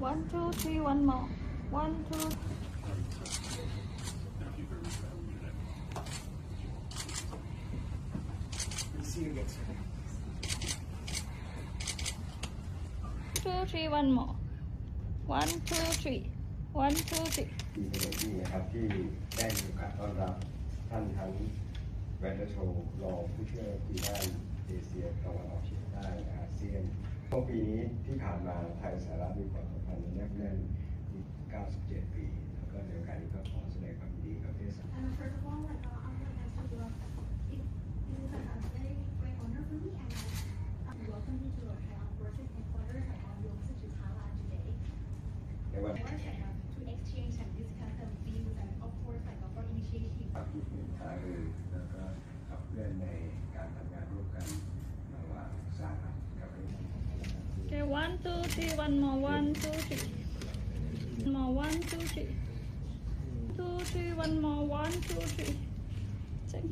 1, 2, 3, one more. 1, 2. See you again. 2, 3, one more. 1, 2, 3. 1, 2, 3. ที่เป็นที่นะครับที่ได้มีโอกาสต้อนรับท่านทั้งแวนเดอร์โชรองผู้ช่วยคุยด้านเอเชียตะวันออกเฉียงใต้อาเซียนช่วงปีนี้ที่ผ่านมาไทยสหรัฐมีความสัมพันธ์แนบแน่นที่97 ปีแล้วก็ในโอกาสนี้ก็ขอแสดงความยินดีกับเทศ First of all, I would like to it is a very great honor for me, and I welcome you to our Thailand project headquarters at our Yorkshire to Thailand today. ในวัน To exchange and discuss the views and of course for initiative. ที่เป็นหารือแล้วก็ขับเคลื่อนในการทำงานร่วมกันระหว่างสหรัฐกับประเทศ Okay, 1, 2, 3, one more. 1, 2, 3. One more. 1, 2, 3. 2, 3, one more. 1, 2, 3. Thank you.